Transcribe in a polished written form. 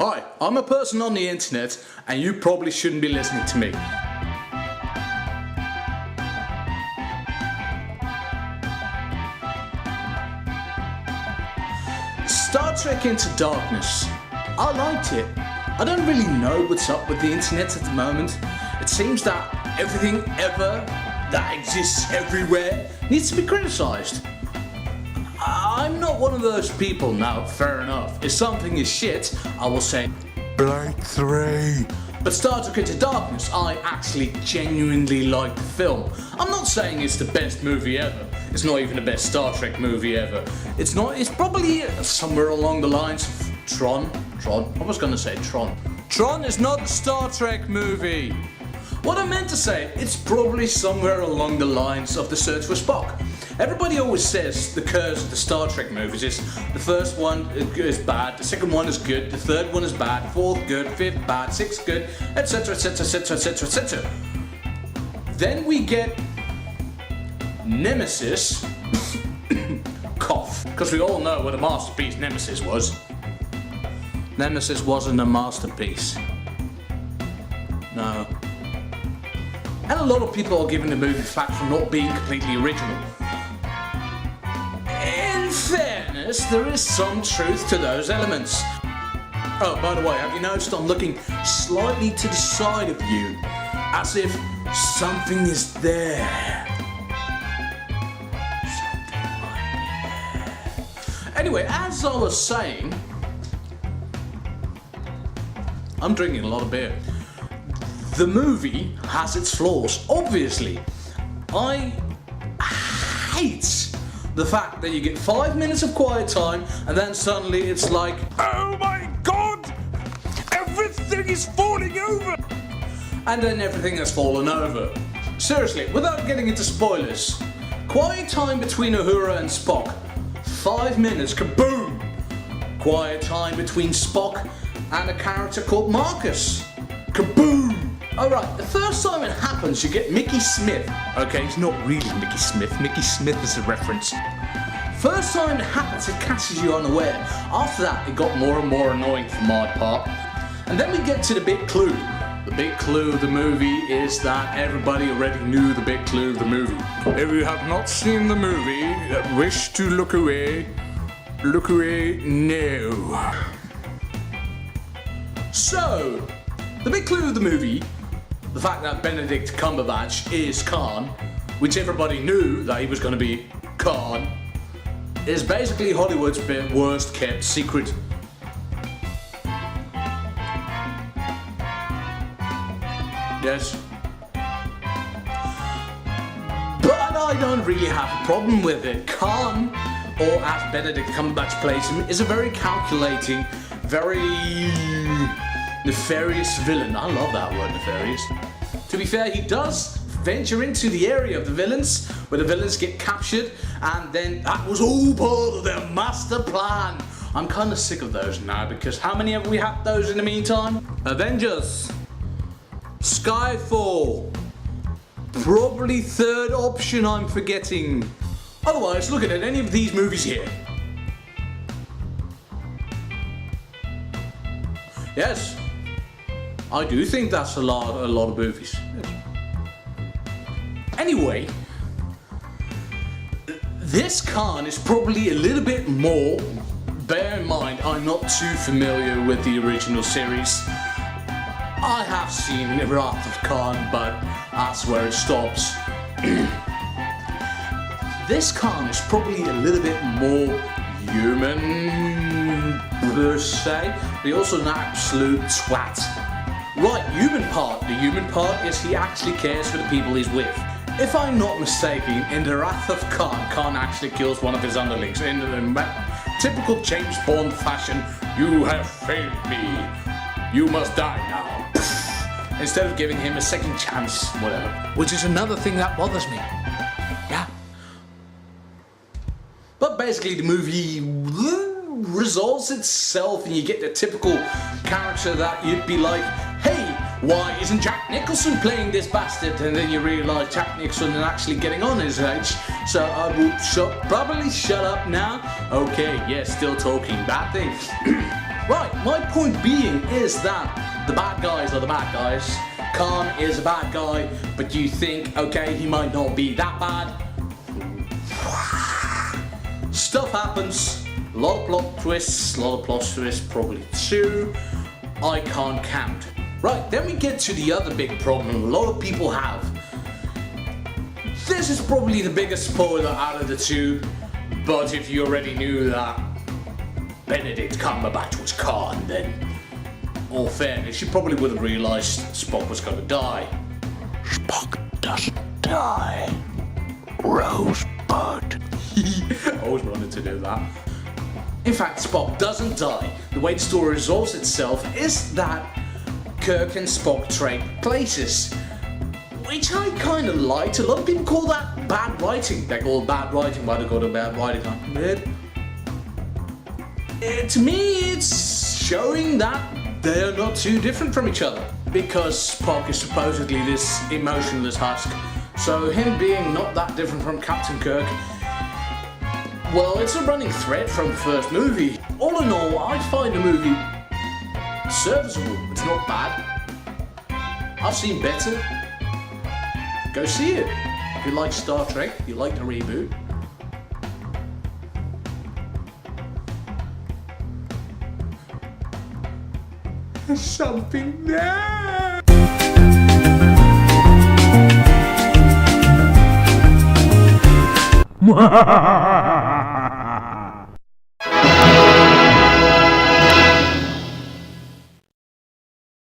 Hi, I'm a person on the internet and you probably shouldn't be listening to me. Star Trek Into Darkness. I liked it. I don't really know what's up with the internet at the moment. It seems that everything ever that exists everywhere needs to be criticised. I'm not one of those people. Now, fair enough. If something is shit, I will say Blade 3. But Star Trek Into Darkness, I actually genuinely like the film. I'm not saying it's the best movie ever. It's not even the best Star Trek movie ever. It's probably somewhere along the lines of Tron. I was gonna say Tron. Tron is not a Star Trek movie. What I meant to say, it's probably somewhere along the lines of The Search for Spock. Everybody always says the curse of the Star Trek movies is the first one is bad, the second one is good, the third one is bad, fourth good, fifth bad, sixth good, etc, etc, etc, etc, etc. Then we get Nemesis, cough, because we all know what a masterpiece Nemesis was. Nemesis wasn't a masterpiece. No. And a lot of people are giving the movie flack for not being completely original. In fairness, there is some truth to those elements. Oh, by the way, have you noticed I'm looking slightly to the side of you, as if something is there? Something might be there. Anyway, as I was saying, I'm drinking a lot of beer. The movie has its flaws, obviously. I hate the fact that you get 5 minutes of quiet time and then suddenly it's like, Oh my god! Everything is falling over! and then everything has fallen over. Seriously, without getting into spoilers, quiet time between Uhura and Spock, 5 minutes, kaboom! Quiet time between Spock and a character called Marcus, kaboom! Alright, the first time it happens you get Mickey Smith. Okay, it's not really Mickey Smith. Mickey Smith is a reference. First time it happens it catches you unaware. After that it got more and more annoying for my part. And then we get to the big clue. The big clue of the movie is that everybody already knew the big clue of the movie. If you have not seen the movie, wish to look away now. So, the big clue of the movie, the fact that Benedict Cumberbatch is Khan, which everybody knew that he was going to be Khan, is basically Hollywood's worst kept secret. Yes. But I don't really have a problem with it. Khan, or as Benedict Cumberbatch plays him, is a very calculating, very nefarious villain. I love that word, nefarious. To be fair, he does venture into the area of the villains, where the villains get captured, and then that was all part of their master plan. I'm kind of sick of those now, because how many have we had those in the meantime? Avengers, Skyfall, probably third option I'm forgetting. Otherwise, look at it, any of these movies here. Yes, I do think that's a lot of movies. Yes. Anyway, this Khan is probably a little bit more. Bear in mind, I'm not too familiar with the original series. I have seen Wrath of Khan, but that's where it stops. This Khan is probably a little bit more human, per se, but he's also an absolute twat. Right, human part. The human part is he actually cares for the people he's with. If I'm not mistaken, in the Wrath of Khan, Khan actually kills one of his underlings. In the typical James Bond fashion, you have failed me. You must die now. Instead of giving him a second chance, whatever. Which is another thing that bothers me. Yeah. But basically the movie resolves itself and you get the typical character that you'd be like, hey, why isn't Jack Nicholson playing this bastard? And then you realise Jack Nicholson is actually getting on his age. So I will probably shut up now. Okay, yeah, still talking bad things. Right, my point being is that the bad guys are the bad guys. Khan is a bad guy, but you think, okay, he might not be that bad. Stuff happens, a lot of plot twists, probably 2. I can't count. Right, then we get to the other big problem a lot of people have. This is probably the biggest spoiler out of the 2, but if you already knew that Benedict Cumberbatch was Khan, then all fairness, you probably would have realised Spock was going to die. Spock doesn't die. Rosebud. I always wanted to do that. In fact, Spock doesn't die. The way the story resolves itself is that Kirk and Spock trade places, which I kind of liked. A lot of people call that bad writing. They call it bad writing. Why do they call it bad writing? To me, it's showing that they're not too different from each other, because Spock is supposedly this emotionless husk. So him being not that different from Captain Kirk, well, it's a running thread from the first movie. All in all, I find the movie serviceable. It's not bad. I've seen better. Go see it. If you like Star Trek, if you like the reboot. There's something there.